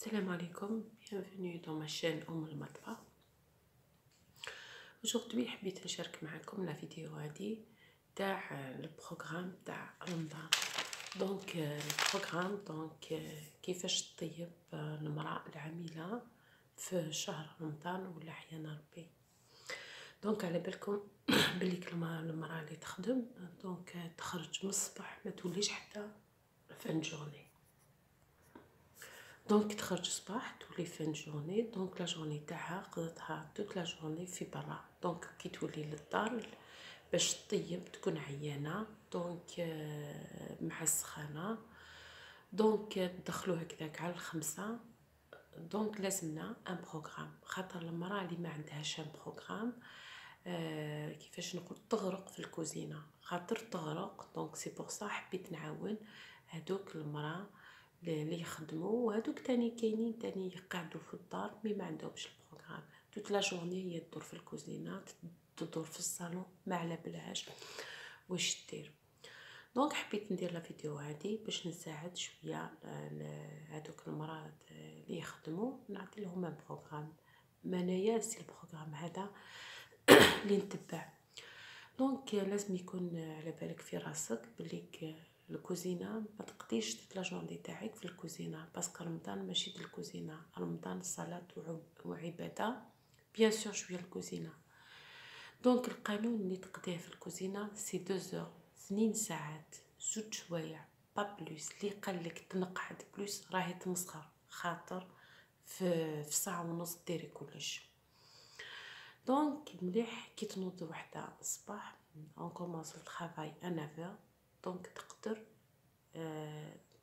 Salam alaikum, bienvenue dans ma chaîne المطبخ. Aujourd'hui حبيت نشارك معكم لا فيديو هذه تاع البروغرام تاع رمضان. دونك البروغرام كيفاش تطيب المرأة العاملة في شهر رمضان ولا احيانا ربي. دونك على بالكم بلي المرأة اللي تخدم دونك تخرج من الصباح ما توليش حتى فان جورني. دونك تخرج الصباح تولي فين جورني، دونك لا جورني تاعها قضتها توت لا جورني في برا. دونك كي تولي للدار باش تطيب تكون عيانه، دونك مع السخانه، دونك تدخلو هكذاك على 5. دونك لازمنا ان بروغرام، خاطر المراه اللي ما عندهاش ان بروغرام كيفاش نقول تغرق في الكوزينه، خاطر تغرق. دونك سي بور صح حبيت نعاون هادوك المراه اللي يخدموا وهذوك تاني كاينين تاني يقعدوا في الدار مي ما عندهمش البروغرام. توت لا جورني هي تدور في الكوزينه، تدور في الصالون، ما على بالهاش واش دير. دونك حبيت ندير لا فيديو هذه باش نساعد شويه هذوك المرات اللي يخدموا، نعطي لهم بروغرام. منايا سي البروغرام هذا اللي نتبع. دونك لازم يكون على بالك في راسك بلي الكوزينه ما تقضيش توت لا جورني تاعك في الكوزينه، باسكو رمضان ماشي د الكوزينه، رمضان صلاه وعباده، بيان سور شويه الكوزينه. دونك القانون اللي تقضيه في الكوزينه سي 2 2 ساعات، 2 شوايع با بلوس. اللي قالك تنقعد بلوس راهي تمسخر، خاطر في ساعه ونص ديري كلش. دونك مليح كي تنوض وحده الصباح اون كومونس الطرافاي ا 9. دونك تقدر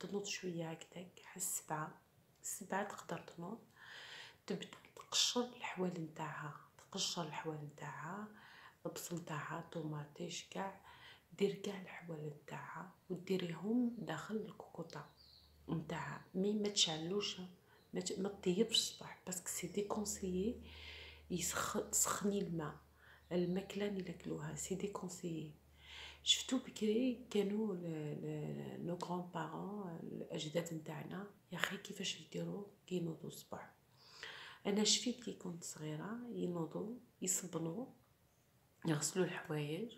تنوض شويه هكذاك حتى 7 تقدر تنوض، تبدا تقشر الحوال نتاعها، البصل نتاعها، طوماطيش، كاع دير كاع الحوال نتاعها وديريهم داخل الكوكوطه نتاعها. مي ما تشعلوش، ما تطيبش الصباح باسكو سي ديكونسيي تسخني الماكله اللي ناكلوها، سي ديكونسيي. شفتو بكري كانوا نو غران بارون الاجداد نتاعنا يا اخي كيفاش يديروا كي ينوضوا الصباح. انا شفت كي كنت صغيره ينوضوا يصبنوا يغسلوا الحوايج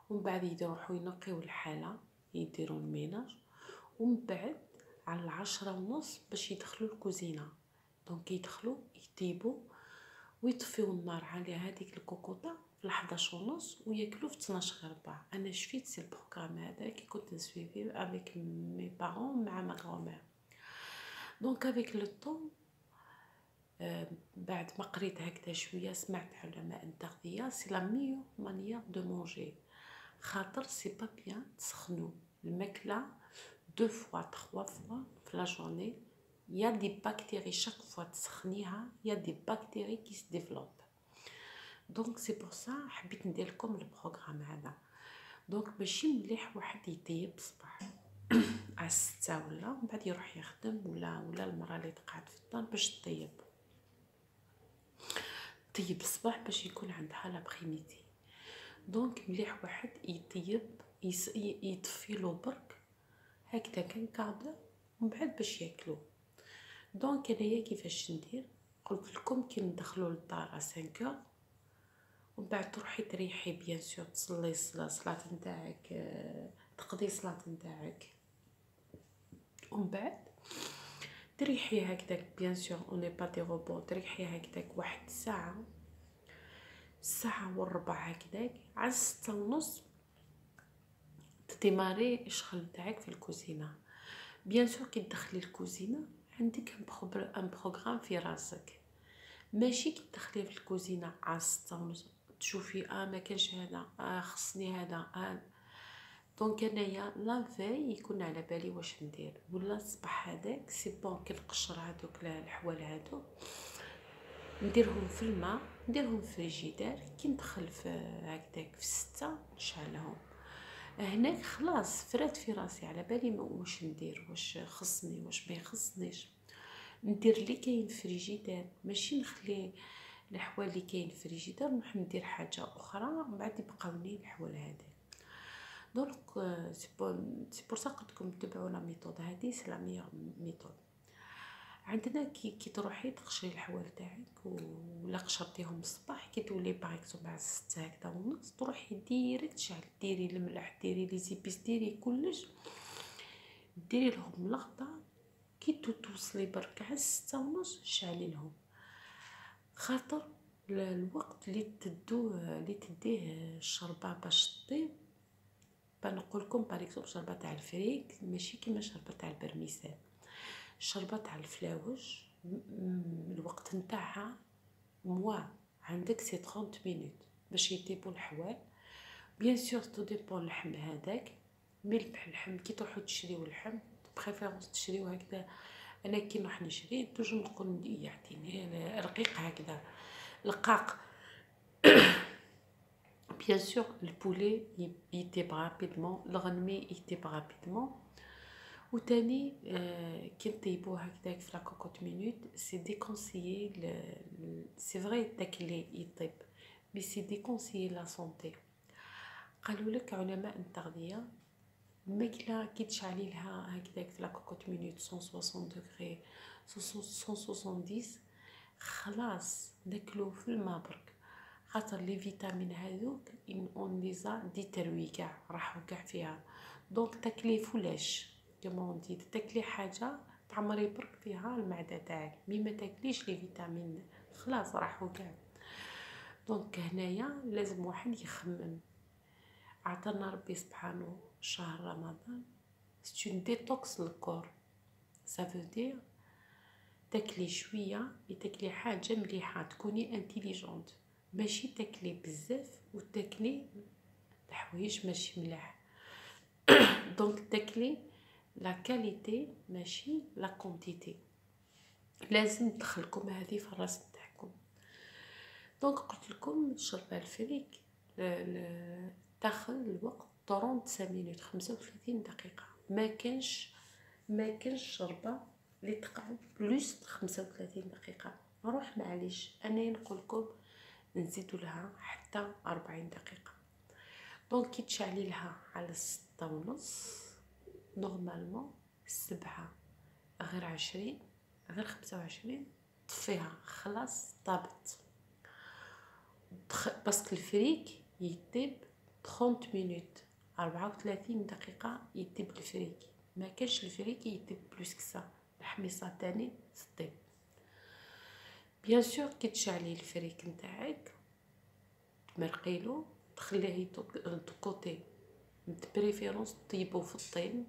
ومن بعد يروحوا ينقيوا الحاله يديروا الميناج، ومن بعد على 10:30 باش يدخلوا الكوزينه. دونك يدخلوا يطيبوا ويطفيو النار على هذيك الكوكوطه في 11:30 وياكلوا في 12:15. انا شفت سي البروغرام هذا كي كنت نسويفي افيك مي بارون مع ما غرامير. دونك افيك لو طون بعد ما قريت هكذا شويه سمعت علماء التغذيه سي لا ميور مانيير دو مونجي، خاطر سي با بيان تسخنوا الماكله 2 فوا 3 فوا في لا جورني. يا دي بكتيري شاك فوا تسخنيها، يا دي بكتيري كي se développent. دونك سي بور سا حبيت ندير لكم البروغرام هذا. دونك ماشي مليح واحد يطيب الصباح على 6 ولا من بعد يروح يخدم ولا المراه اللي تقعد في الدار باش تطيب الصباح باش يكون عندها لابخيميدي. دونك مليح واحد يطيب يطفي له برك هكذا كان كادر ومن بعد باش ياكلوا. دونك انايا كيفاش ندير، قلت لكم كي ندخلوا للدار 5 ومن بعد تروحي تريحي بيان سور تصلي الصلاه نتاعك، تقضي صلاه نتاعك، ومن بعد تريحي هكذاك بيان سور اوني با دي روبو، تريحي هكذاك واحد ساعه وربع هكذاك على 6:30 تديماري الشغل نتاعك في الكوزينه. بيان سور كي تدخلي الكوزينه عندك ان بروغرام في راسك، ماشي كي تدخلي في الكوزينه على 6:30 تشوفي ما كانش هذا، خصني هذا. دونك انايا لا في يكون على بالي واش ندير، ولا الصباح هذاك سي بون كي نقشر هذوك الحوال هذو نديرهم في الماء، نديرهم في فريجيدير، كي ندخل في هكذاك في 6 نشعلهم. هناك خلاص فرات في راسي على بالي واش ندير، واش خصني واش ما يخصنيش. ندير اللي كاين في فريجيدير، ماشي نخلي الحوال اللي كاين في فريجيدير نروح ندير حاجه اخرى من بعد يبقاوني الحوال هذا. دونك سي بور سا قلت لكم تبعوا لا ميثود هذه، سي لا ميور ميثود. عندنا كي تروحي تقشري الحوال تاعك ولا قشرتيهم الصباح، كي تولي باغ اكزومبل على 6 هكذا ونص، تروحي ديريكت شعل، ديري الملح، ديري لي زيبيس، ديري كلش، ديري لهم الخضر. كي توصلي برك على 6 ونص شعلي لهم، خاطر الوقت اللي تديه الشربة باش طيب. بنقولكم باغ اكزومبل شربة تاع الفريك ماشي كيما شربة تاع البرميسان. الشربة تاع الفلاوج الوقت نتاعها عندك سي 30 مينوت باش يطيبوا الحوال. بيان سور تو ديبون اللحم هذاك، ملح اللحم كي تروحوا تشريو اللحم بريفيرونس تشريو هكذا. انا كي نروح نشري توجور نقول يعطيني رقيق هكذا رقاق. بيان سور البولي يطيب رابيدمون، الغنمي يطيب رابيدمون. وتاني كي نطيبوه هكذاك في لاكوكوت مينوت سي ديكونسيي. سي فري تاكلي يطيب مي سي ديكونسيي لا سونتي. قالوا لك علماء التغذيه الماكله كي تشعلي لها هكذاك في لاكوكوت مينوت 160 دوغري 170 خلاص ناكلو في الماء برك، خاطر لي فيتامين هذوك اون ليزا دي تروي كاع راحوا كاع فيها. دونك تاكلي فلاش كما دي تاكلي حاجه تعمري برك فيها المعده تاعك، مي ما تاكليش لي فيتامين خلاص راحوا كاع. دونك هنايا لازم واحد يخمم. عطانا ربي سبحانه شهر رمضان سي اون ديتوكس للكور، سافو دير تاكلي شويه، تاكلي حاجه مليحه، تكوني انتيليجونت، ماشي تاكلي بزاف وتاكلي الحوايج ماشي ملاح. دونك تاكلي لا كاليتي ماشي لا كونتيتي، لازم تدخلكم هذه في الراس تاعكم. دونك قلت لكم الشربة الفريك تاخذ الوقت 35 مينوت 35 دقيقه. ما كانش شربه اللي تقعد بلوس 35 دقيقه. نروح معليش انا نقول لكم نزيدوا لها حتى 40 دقيقه. دونك كي تشعلي لها على 6 ونص نورمالمون 7 غير 20 غير 25 طفيها خلاص طابت. باسكو الفريك يطيب 30 مينوت 34 دقيقه يطيب الفريك، ما كاش الفريك يطيب بلوس كسا. الحميصه تاني تطيب. بيان سور كي تشعلي الفريك نتاعك تمرقيلو تخليه دو كوتي بريفيرونس طيبو في الطين.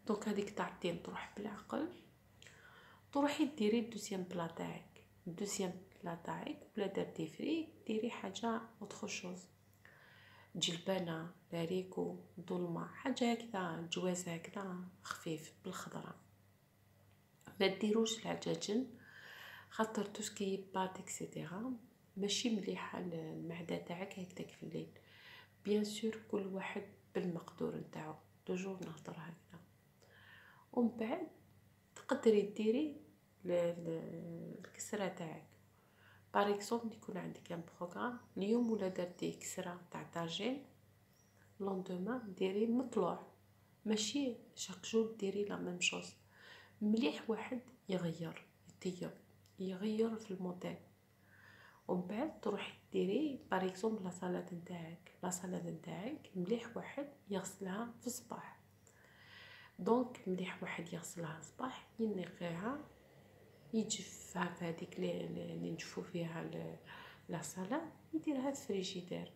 دونك هذيك تاع الطين تروح بالعقل، تروحي ديري الدوزيام بلا تاعك. الدوزيام بلا تاعك بلا درتي فريك ديري حاجه اوتر شوز، جلبانه لاريكو ظلمه حاجه هكذا، جواز هكذا خفيف بالخضره. ما ديروش العجاجن خاطر توسكي بات اكسيتيرا ماشي مليحه المعده تاعك هكذاك في الليل. بيان سور كل واحد بالمقدور نتاعو، توجور نهضر هكذا. ومن بعد تقدري ديري الكسره تاعك. باغ اكزومبل يكون عندك ان بروغرام اليوم ولا درتي كسره تاع طاجين، لوندوما ديري مطلوع، ماشي شاك جور ديري لا ميم شوز. مليح واحد يغير يغير في الموديل. ومن بعد تروحي ديري باغ اكزومبل لا سالاد نتاعك مليح واحد يغسلها في الصباح. دونك مليح واحد يغسلها الصباح ينقيها يجفها في هذيك اللي نجفو فيها لا سالاد، يديرها في الفريجيدير.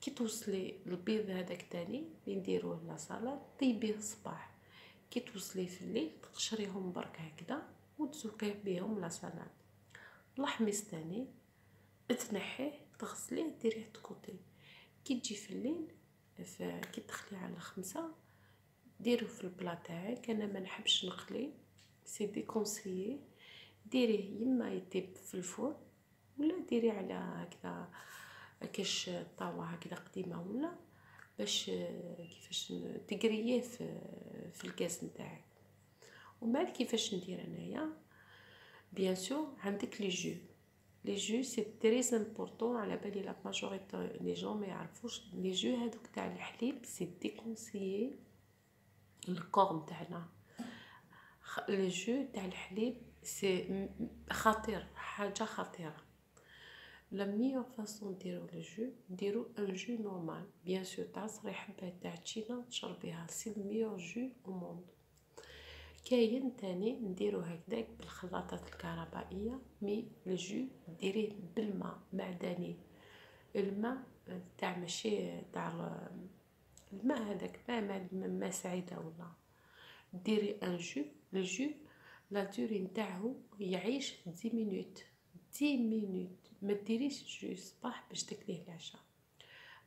كي توصلي البيض هذاك تاني اللي نديروه لا سالاد طيبيه الصباح، كي توصلي في الليل تقشريهم برك هكذا وتزوقيه بهم لا سالاد. الحميص تاني تنحيه تغسليه ديريه تكوتي. كي تجي في الليل كي تدخلي على 5 ديرو في البلا تاعك. انا ما نحبش نقلي، سي ديكونسيي. ديريه يما يطيب في الفرن ولا ديري على هكذا كاش طاوه هكذا قديمه، ولا باش كيفاش تقريه في الكاس نتاعك. ومن كيفاش ندير انايا بيان سور عندك لي جو سي تريز امبورطون. على بالي لا ماجوريتي لي جون ما يعرفوش لي جو هذوك تاع الحليب سي ديكونسيي الكور نتاعنا، الجو تاع الحليب سي خطير، حاجه خطيره. لا ميور فاصون نديرو لو جو، نديرو ان جو نورمال بيان سور تعصري حبه تاع تشينا تشربيها، سي الميور جو او موند. كاين تاني نديرو هكذاك بالخلاطات الكهربائيه، مي الجو ديريه بالماء معدني، الماء تاع ماشي تاع الماء هذاك ما سعيده ولا. ديري ان جو، الجو لا دوري نتاعو يعيش 10 مينوت، 10 مينوت. ما ديريش جو صباح باش تاكليه العشاء.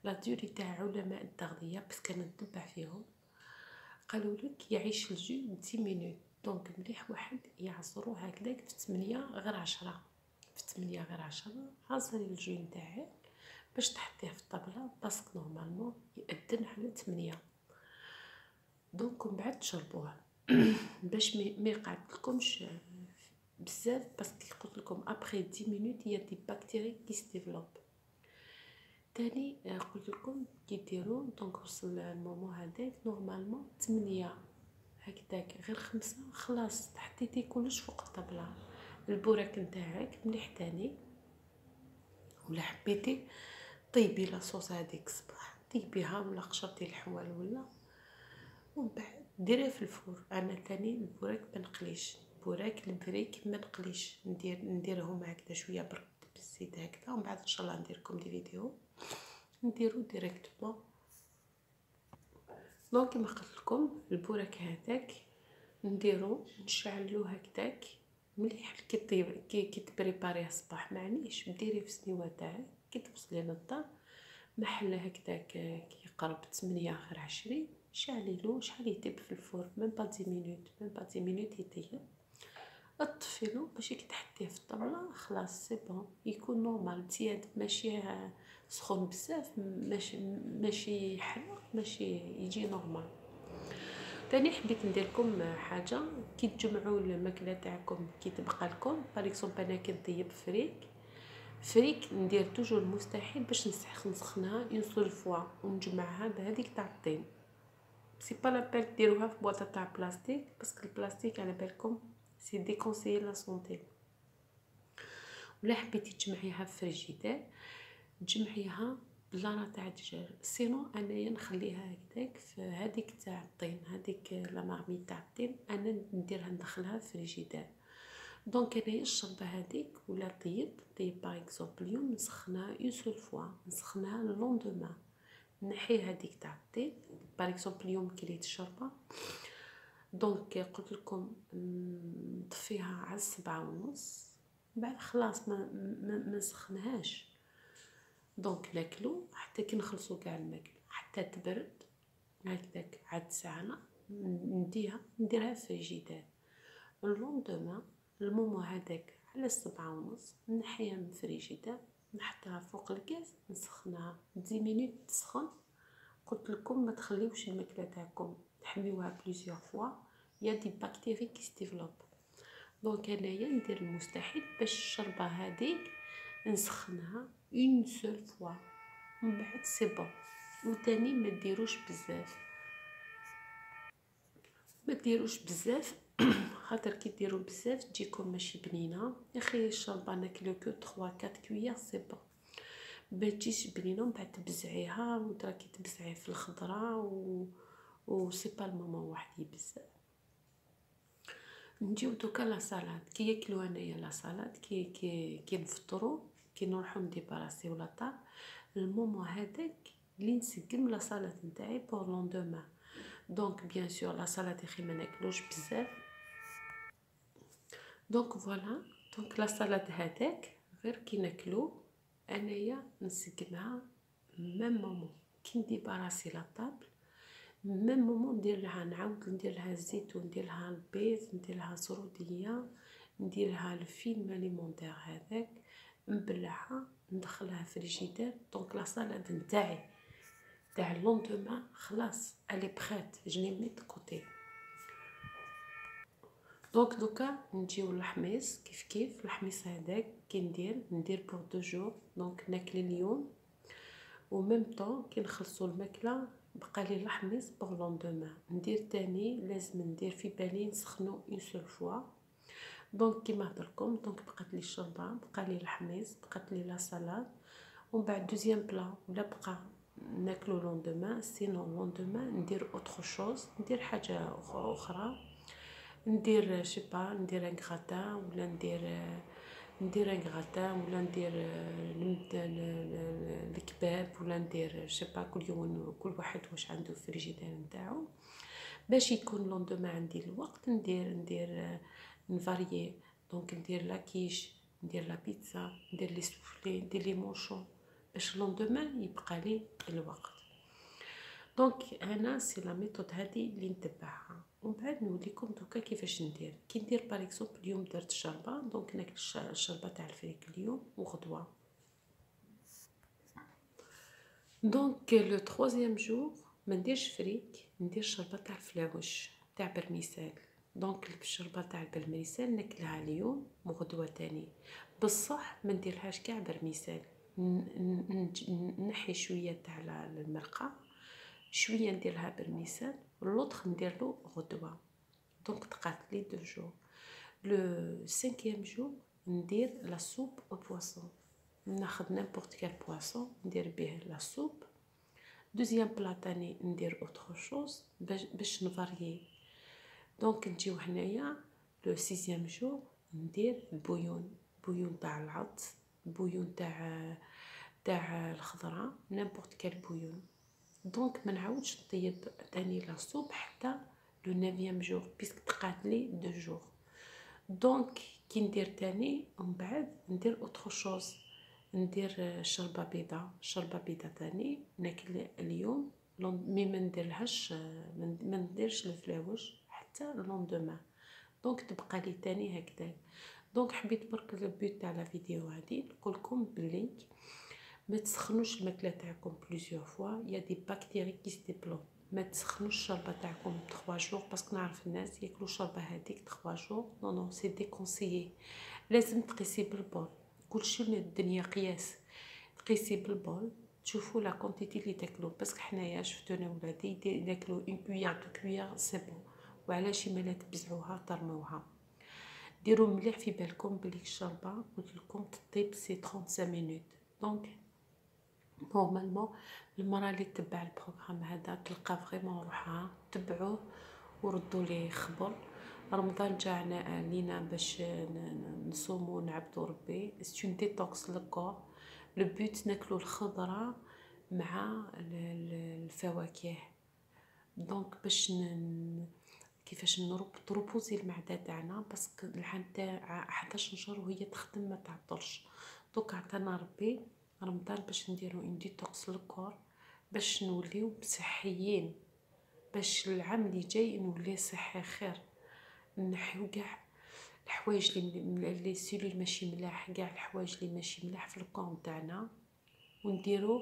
لا دوري تاع علماء التغذيه بس كان نتبع فيهم قالوا لك يعيش الجو 10 مينوت. دونك مليح واحد يعصروه هكذاك في 8 غير 10، في 8 غير 10 عصري الجو نتاعك باش تحطيه في الطبله باسكو نورمالمون يأذن على 8. دونك من بعد تشربوه باش ما يقعدلكمش بزاف، باسكو قلت لكم ابري 10 مينوت هي دي بكتيري كي ديفلوب. تاني قلت لكم كي ديروا دونك وصل المومو هذاك نورمالمون 8 هكذاك غير 5 خلاص حطيتي كلش فوق الطبله. البوراك نتاعك مليح تاني، ولا حبيتي طيبي لاصوص هذيك صباح طيبيها، ولا قشرتي الحوال ولا، ومن بعد ديريه في الفور. انا تاني البوراك ما نقليش، البوراك البريك ما نقليش، نديرهم هكذا شويه برد بالزيت هكذا، ومن بعد ان شاء الله نديركم دي فيديو نديرو ديريكتومون. دونك كيما قلت لكم البوراك هذاك نديرو نشعلو هكذاك مليح كي طيب كي تبريباريه صباح، معنيش ديريه في السنيوه تاعك كي توصلي للدار محل هكذاك كي يقرب 8 غير 20 شعليلو شحال يطيب في الفور، من با 10 مينوت، من با 10 مينوت يطيب. اطفيلو باش كي تحطيه في الطبله خلاص سي بون يكون نورمال مزيان، ماشي سخون بزاف، ماشي يحرق، ماشي يجي نورمال. تاني حبيت نديركم حاجه كي تجمعوا الماكله تاعكم كي تبقى لكم باريكسومبل انا كي نطيب فريك ندير توجور المستحيل باش نسخنها اون سول فوا ونجمعها بهذيك تاع الطين. سي با لا بال ديروها في بواطه تاع بلاستيك باسكو البلاستيك على بالكم سي ديكونسيي لا سونتي. ولا حبيتي تجمعيها في فريجيدير تجمعيها بلانا تاع الدجاج، سينو انايا نخليها هكذاك في هذيك تاع الطين، هذيك لا مارميت تاع الطين انا نديرها ندخلها في فريجيدير. دونك انايا الشربه هذيك ولا طيب باغ اكزومبل اليوم نسخنها اون سول فوا، نسخنها لوندومان نحي هذيك تاع الطين باغ اكزومبل اليوم كليت الشربه. دونك قلت لكم نطفيها على 7:30 بعد خلاص ما نسخنهاش. دونك ناكلو حتى كي نخلصوا كاع الماكله حتى تبرد هكذاك عاد ساعه نديرها في فريجيدير. اللوندومان المومو هذاك على 7:30 نحيها من فريجيدير نحطها فوق الكاس نسخنها 10 مينوت تسخن. قلت لكم ما تخليوش الماكله تاعكم تحميوها بليزيور فوا يا دي بكتيري كي ديفلوب. دونك انايا ندير المستحيل باش الشربه هذيك نسخنها اون سول فوا من بعد سي بون. وتاني ما ديروش بزاف، ما ديروش بزاف خاطر كي ديروا بزاف تجيكم ماشي بنينه. يا اخي الشربه ناكلو كو 3 4 كويير سي بون، ما تجيش بنينه من بعد تبزعيها وتراكي تبزعي في الخضره و سي با المومون واحد بزاف. نجيو دوكا لا سالاد كي ياكلوا انايا لا سالاد كي نفطروا كي نروحو نديباراسيو لا طاب المومو هذاك اللي نسقم لا سالاد نتاعي بور لوندومان. دونك بيان سور لا سالاد يخي ما ناكلوش بزاف. دونك فوالا دونك لا سالاد هذاك غير كي ناكلو انايا نسقمها ميم مومون كي نديباراسي لا طابل، ميم مومون ندير لها نعاود ندير لها الزيت وندير لها البيض ندير لها زروديه ندير لها الفيلم اليمونتير هذاك نبلعها ندخلها في الفريجيدير. دونك لا سالاد نتاعي تاع اللوندومان خلاص الي بريت جني ميت كوتي. دونك دوكا نجيو الحميص كيف الحميص هذاك كي ندير بور 2 جور. دونك ناكل اليوم وميم طون كي نخلصوا الماكله بقى لي لحميص بوغ لوندومان. ندير تاني لازم ندير في بالي نسخنو اون سول فوا. دونك كيما هضركم دونك بقات لي الشوربه، بقى لي الحميص، بقات لي لا سالاد، ومن بعد دوزيام بلا ولا بقى ناكلو لوندومان. سينو لوندومان ندير اوتر شوز، ندير حاجه اخرى، ندير شيبا ندير ان غراتان ولا ندير ان غراتان ولا ندير الكباب ولا ندير شيبا. كل يوم كل واحد واش عنده في الفريجيدير نتاعو باش يكون لوندومان عندي الوقت ندير نفاريي. دونك ندير لا كيش، ندير لا بيتزا، ندير لي سوفلي، ندير لي مونشون باش لوندومان يبقى لي الوقت. دونك انا سي لا ميثود هذه اللي نتبعها. ومن بعد نوريكم دوكا كيفاش ندير. كي ندير باغ اكزومبل اليوم درت الشربه، دونك ناكل الشربه تاع الفريك اليوم وغدوه. دونك لو تروازيام جور ما نديرش فريك، ندير الشربه تاع الفلاوش تاع برميسال. دونك الشربه تاع البرميسال ناكلها اليوم وغدوه تاني، بصح ما نديرهاش كاع برميسال. نحي شويه تاع المرقه، شويه نديرها برميسال، واللوطخ نديرلو غدوه. دونك تقعد لي 2 جور. لو 5e جور ندير لا سوب او بواسون، ناخذ نيمبورط كال بواسون ندير به لا سوب. دوزيام بلا تاني ندير اوتر شوز باش نفاريي. دونك نجيو هنايا لو 6e جور ندير البويون، بويون تاع العدس، بويون تاع الخضره، نيمبورط كال بويون. دونك ما نعاودش نطيب تاني لا سوب حتى لو 9e جور بيسك تقعد لي 2 جور. دونك كي ندير تاني ومن بعد ندير اوتر شوز، ندير شربه بيضه، شربه بيضه تاني ناكل اليوم مي ما نديرلهاش، ما نديرش الفلاوش حتى لوندومان. دونك تبقى لي تاني هكذا. دونك حبيت برك البوت تاع لا فيديو هذه نقولكم بلي ما تسخنوش الماكله تاعكم بليزيور فوا، يا دي بكتيري كي ستيبلو. ما تسخنوش الشوربه تاعكم 3 جور باسكو نعرف الناس ياكلوا الشوربه هذيك 3 جور. نو نو سي ديكونسيي. لازم تقيسي بالبول، كلشي الدنيا قياس. تقيسي بالبول تشوفوا لا كونتيتي اللي تاكلوا، باسكو حنايا شفتو انا ولادي ياكلوا اون كويير دو كويير سي بون. وعلاش ما تبزعوها ترموها. ديروا مليح في بالكم بلي الشوربه قلت لكم تطيب سي 35 مينوت. دونك نورمالمون المراه اللي تتبع البروغرام هذا تلقى فريمون روحها. تبعوه وردوا ليه خبر. رمضان جاءنا لينا باش نصوموا ونعبدوا ربي. سي اون ديتوكس للكور. لو بوت ناكلوا الخضره مع الفواكه. دونك باش كيفاش نروبوزي المعده تاعنا، باسكو الحال تاع 11 شهر وهي تخدم ما تعطلش. دوك عطانا ربي رمضان باش نديرو اون ديتوكس للكور، باش نوليو صحيين، باش العام اللي جاي نولي صحي خير. نحيو كاع الحوايج اللي سيلول ماشي ملاح، كاع الحوايج اللي ماشي ملاح في الكون تاعنا، ونديرو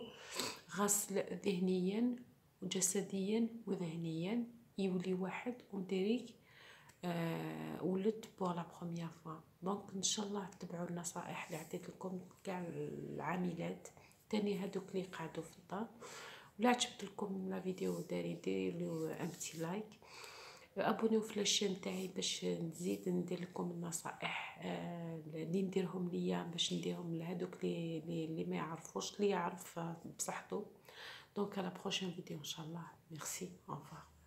غسل ذهنيا وجسديا وذهنيا. يولي واحد ونديريك ولدت بور لا بروميير فوا. دونك ان شاء الله تتبعوا النصائح اللي عطيت لكم كاع العاملات تاني هذوك اللي قعدوا في الدار. ولا عجبت لكم لا فيديو ديروا ان بتي لايك، ابونيو في لاشين تاعي باش نزيد ندير لكم النصائح اللي نديرهم ليا باش نديرهم لهذوك اللي ما يعرفوش، اللي يعرف بصحته. دونك على بروشين فيديو ان شاء الله. ميرسي، au revoir.